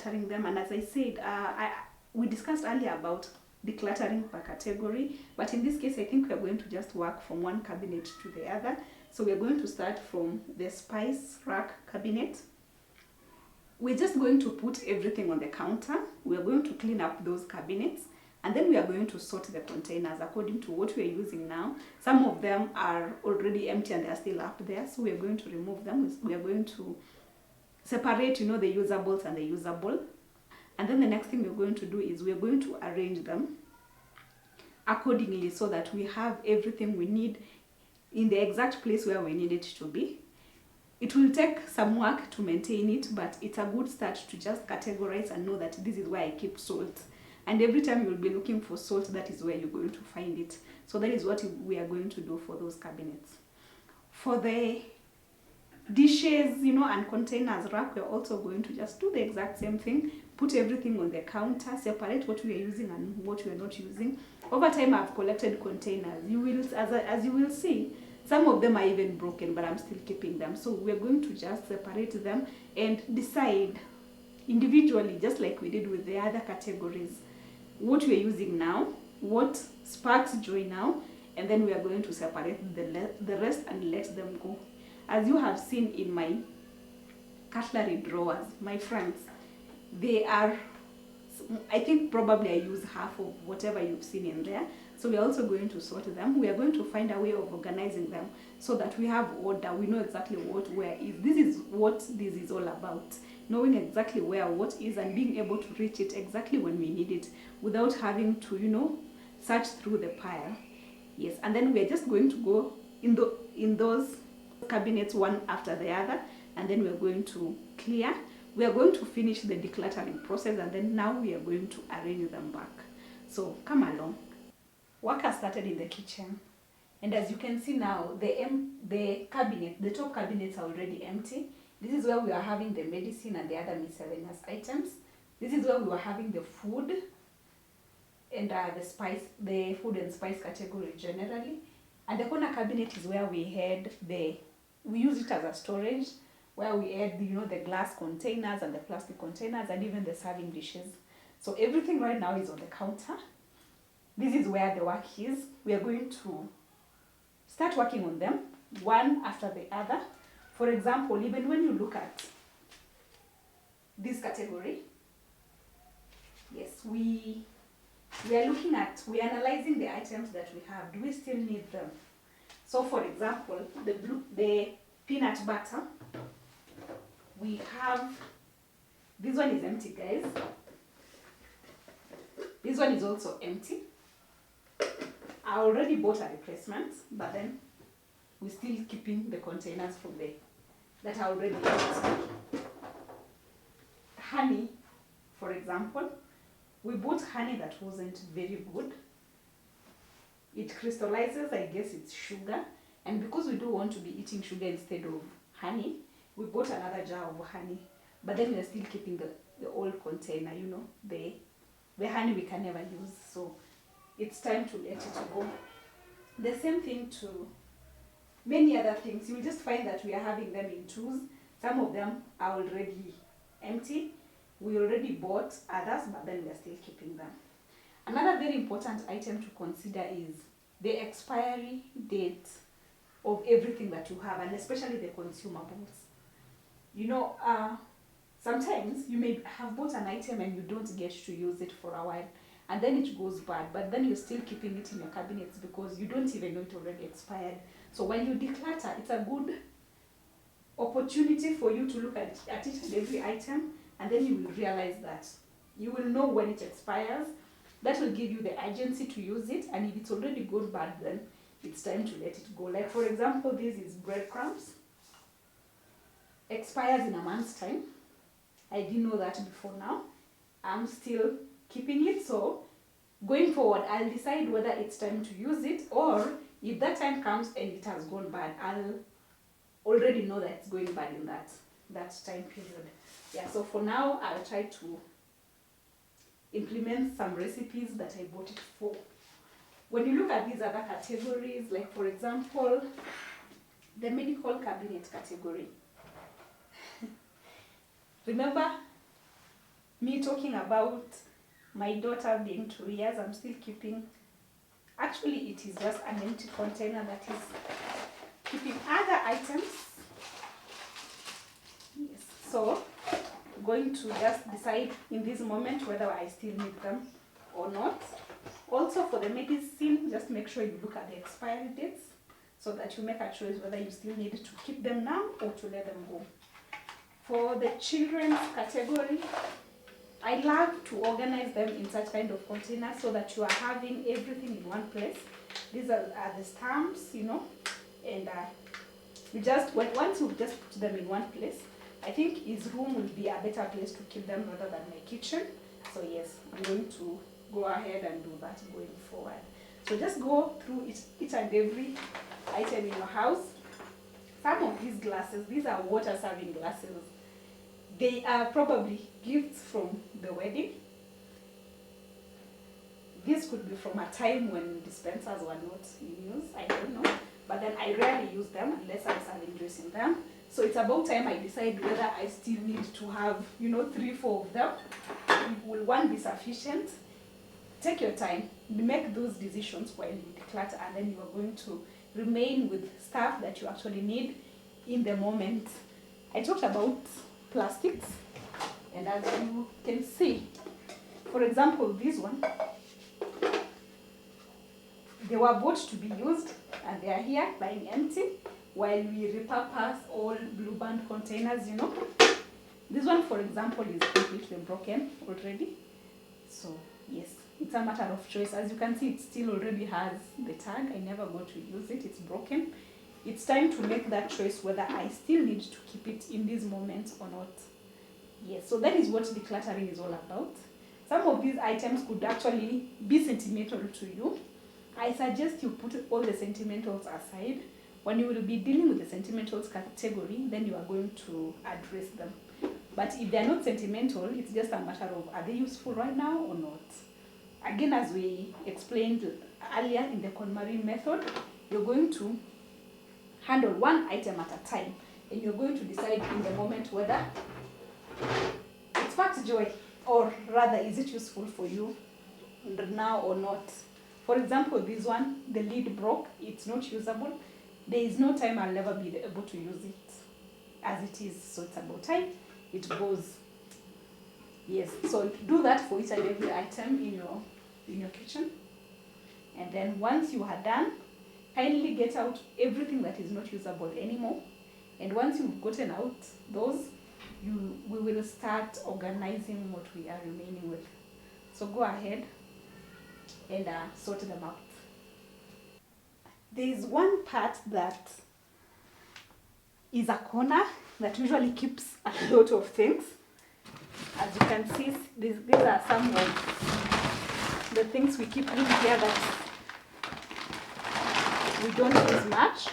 decluttering them. And as I said, we discussed earlier about decluttering per category, but in this case I think we're going to just work from one cabinet to the other. So we're going to start from the spice rack cabinet. We're just going to put everything on the counter. We're going to clean up those cabinets, and then we are going to sort the containers according to what we're using now. Some of them are already empty and they're still up there, so we're going to remove them. We are going to separate, you know, the usables and the usable. And then the next thing we're going to do is we're going to arrange them accordingly so that we have everything we need in the exact place where we need it to be. It will take some work to maintain it, but it's a good start to just categorize and know that this is where I keep salt. And every time you'll be looking for salt, that is where you're going to find it. So that is what we are going to do for those cabinets. For the dishes, you know, and containers rack, we're also going to just do the exact same thing. Put everything on the counter, separate what we are using and what we are not using. Over time, I've collected containers. You will, as you will see, some of them are even broken, but I'm still keeping them. So we're going to just separate them and decide individually, just like we did with the other categories, what we're using now, what sparks joy now, and then we are going to separate the rest and let them go. As you have seen in my cutlery drawers, my friends, they are, I think probably I use half of whatever you've seen in there. So we're also going to sort them. We are going to find a way of organizing them so that we have order. We know exactly what where is. This is what this is all about. Knowing exactly where what is and being able to reach it exactly when we need it without having to, you know, search through the pile. Yes, and then we're just going to go in those cabinets one after the other, and then we're going to clear. We are going to finish the decluttering process, and then now we are going to arrange them back. So come along. Work has started in the kitchen, and as you can see now, the top cabinets are already empty. This is where we are having the medicine and the other miscellaneous items. This is where we were having the food and the food and spice category generally. And the corner cabinet is where we had we use it as a storage, where we had, you know, the glass containers and the plastic containers and even the serving dishes. So everything right now is on the counter. This is where the work is. We are going to start working on them one after the other. For example, even when you look at this category, yes, we are analyzing the items that we have. Do we still need them? So for example, the peanut butter, we have, this one is empty, guys. This one is also empty. I already bought a replacement, but then we're still keeping the containers from that are already empty. Honey, for example, we bought honey that wasn't very good. It crystallizes, I guess it's sugar, and because we don't want to be eating sugar instead of honey, we bought another jar of honey, but then we're still keeping the old container, you know, the honey we can never use, so it's time to let it go. The same thing to many other things. You'll just find that we are having them in twos. Some of them are already empty. We already bought others, but then we are still keeping them. Another very important item to consider is the expiry date of everything that you have, and especially the consumables. You know, sometimes you may have bought an item and you don't get to use it for a while, and then it goes bad, but then you're still keeping it in your cabinets because you don't even know it already expired. So when you declutter, it's a good opportunity for you to look at each and every item, and then you will realize that you will know when it expires. That will give you the urgency to use it, and if it's already gone bad, then it's time to let it go. Like for example, this is breadcrumbs. Expires in a month's time. I didn't know that before now. I'm still keeping it, so going forward, I'll decide whether it's time to use it, or if that time comes and it has gone bad, I'll already know that it's going bad in that time period. Yeah, so for now, I'll try to implement some recipes that I bought it for. When you look at these other categories, like for example, the medical cabinet category. Remember, me talking about my daughter being 2 years, I'm still keeping, actually it is just an empty container that is keeping other items. Yes, so I'm going to just decide in this moment whether I still need them or not. Also for the medicine, just make sure you look at the expiry dates so that you make a choice whether you still need to keep them now or to let them go. For the children's category, I love to organize them in such kind of containers so that you are having everything in one place. These are the stamps, you know, and you just, once you just put them in one place, I think his room will be a better place to keep them rather than my kitchen. So yes, I'm going to go ahead and do that going forward. So just go through each and every item in your house. Some of these glasses, these are water serving glasses. They are probably gifts from the wedding. This could be from a time when dispensers were not in use, I don't know. But then I rarely use them unless I'm serving juice in them. So it's about time I decide whether I still need to have, you know, 3-4 of them. Will one be sufficient? Take your time, make those decisions while you declutter, and then you are going to remain with stuff that you actually need in the moment. I talked about plastics, and as you can see, for example, this one, they were bought to be used and they are here lying empty while we repurpose all blue band containers, you know. This one, for example, is completely broken already. So yes, it's a matter of choice. As you can see, it still already has the tag. I never got to use it. It's broken. It's time to make that choice whether I still need to keep it in this moment or not. Yes, so that is what decluttering is all about. Some of these items could actually be sentimental to you. I suggest you put all the sentimentals aside. When you will be dealing with the sentimentals category, then you are going to address them. But if they are not sentimental, it's just a matter of, are they useful right now or not? Again, as we explained earlier in the Konmari method, you're going to handle one item at a time, and you're going to decide in the moment whether it sparks joy, or rather, is it useful for you now or not? For example, this one, the lid broke, it's not usable. There is no time I'll never be able to use it as it is, so it's about time it goes. Yes, so do that for each and every item in your kitchen. And then once you are done, kindly get out everything that is not usable anymore. And once you've gotten out those, we will start organizing what we are remaining with. So go ahead and sort them out. There is one part that is a corner that usually keeps a lot of things. As you can see, these are some of the things we keep in here that we don't use much.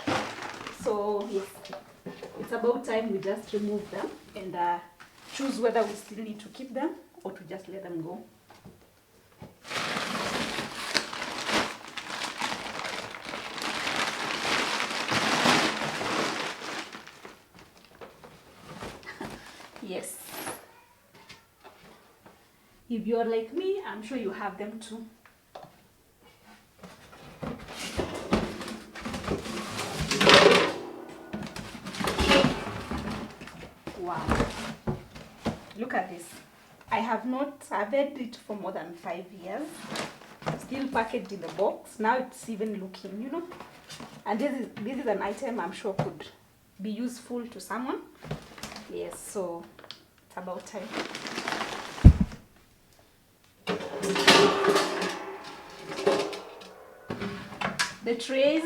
So yes, it's about time we just remove them and choose whether we still need to keep them or to just let them go. Yes. If you're like me, I'm sure you have them too. Wow. Look at this. I've had it for more than 5 years. Still packaged in the box. Now it's even looking, you know. And this is an item I'm sure could be useful to someone. Yes, so it's about time. The trays,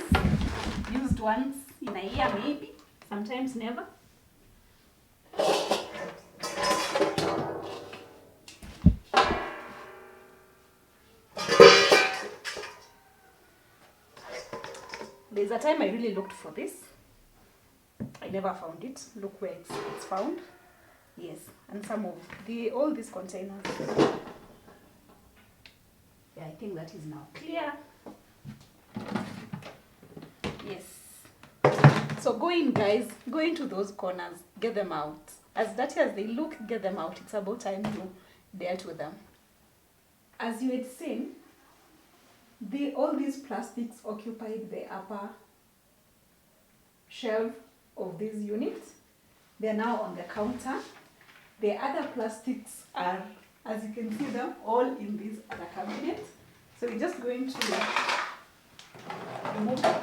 used once in a year maybe, sometimes never. There's a time I really looked for this. I never found it. Look where it's found. Yes, and some of all these containers. Yeah, I think that is now clear. Yes. So go in, guys. Go into those corners. Get them out. As dirty as they look, get them out. It's about time you dealt with them. As you had seen, all these plastics occupied the upper shelf of these units. They're now on the counter. The other plastics are, as you can see them, all in this other cabinet. So we're just going to remove them.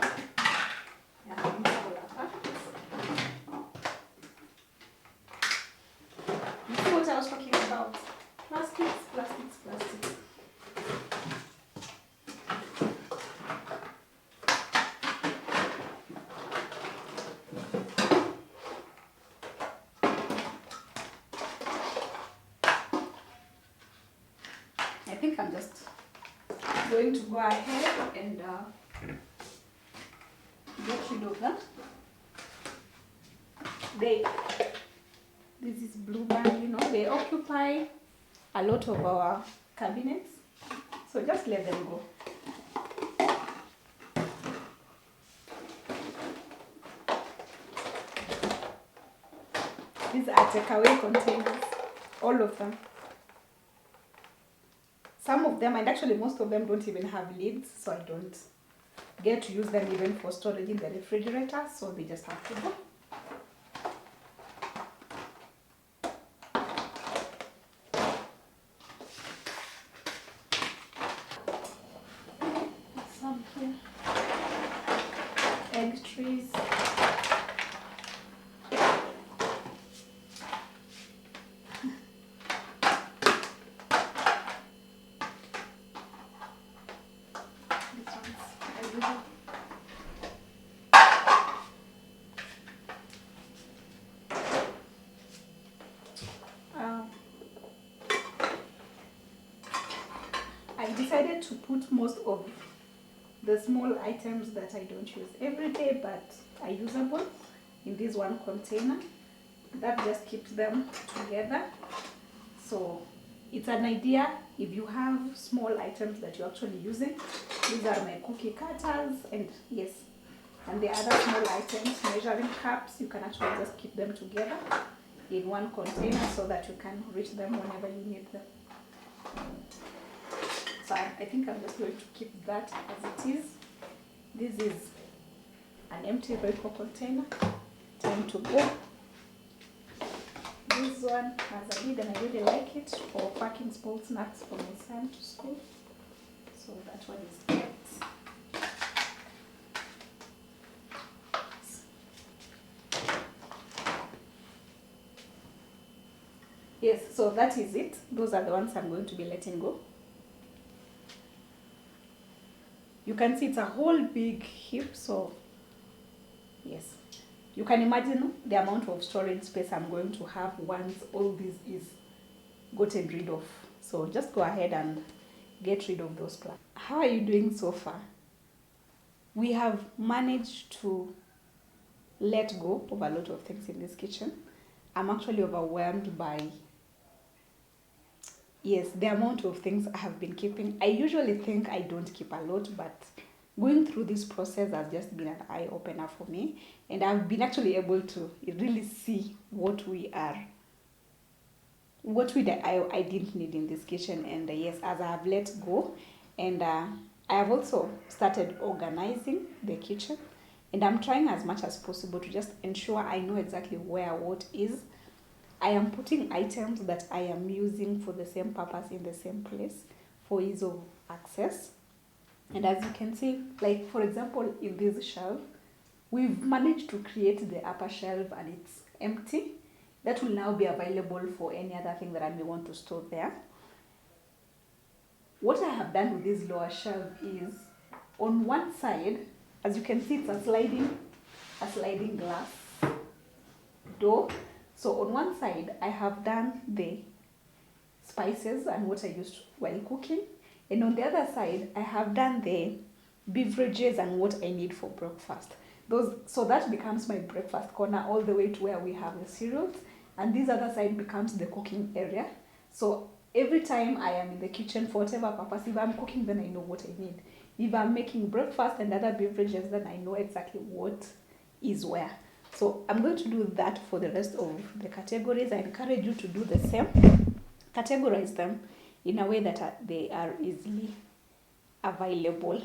You see what I was talking about? Plastics, plastics, plastics. I think I'm just going to go ahead and get rid of that. This is blue band, you know, they occupy a lot of our cabinets. So just let them go. These are takeaway containers, all of them. Some of them, and actually most of them, don't even have lids, so I don't get to use them even for storage in the refrigerator, so they just have to go. Some here. Egg trays. I decided to put most of the small items that I don't use every day but are usable in this one container. That just keeps them together. So it's an idea if you have small items that you're actually using. These are my cookie cutters, and yes, and the other small items, measuring cups, you can actually just keep them together in one container so that you can reach them whenever you need them. So I think I'm just going to keep that as it is. This is an empty Royco container. Time to go. This one has a lid and I really like it for packing small snacks for my son to school. So that one is kept. Yes, so that is it. Those are the ones I'm going to be letting go. You can see it's a whole big heap, so yes. You can imagine the amount of storage space I'm going to have once all this is gotten rid of. So just go ahead and get rid of those plants. How are you doing so far? We have managed to let go of a lot of things in this kitchen. I'm actually overwhelmed by, yes, the amount of things I have been keeping. I usually think I don't keep a lot, but going through this process has just been an eye-opener for me. And I've been actually able to really see what I didn't need in this kitchen. And yes, as I have let go, and I have also started organizing the kitchen. And I'm trying as much as possible to just ensure I know exactly where what is. I am putting items that I am using for the same purpose in the same place for ease of access. And as you can see, like for example, in this shelf, we've managed to create the upper shelf and it's empty. That will now be available for any other thing that I may want to store there. What I have done with this lower shelf is, on one side, as you can see, it's a sliding glass door. So on one side, I have done the spices and what I used while cooking. And on the other side, I have done the beverages and what I need for breakfast. So that becomes my breakfast corner all the way to where we have the cereals. And this other side becomes the cooking area. So every time I am in the kitchen for whatever purpose, if I'm cooking, then I know what I need. If I'm making breakfast and other beverages, then I know exactly what is where. So I'm going to do that for the rest of the categories. I encourage you to do the same. categorize them in a way that they are easily available.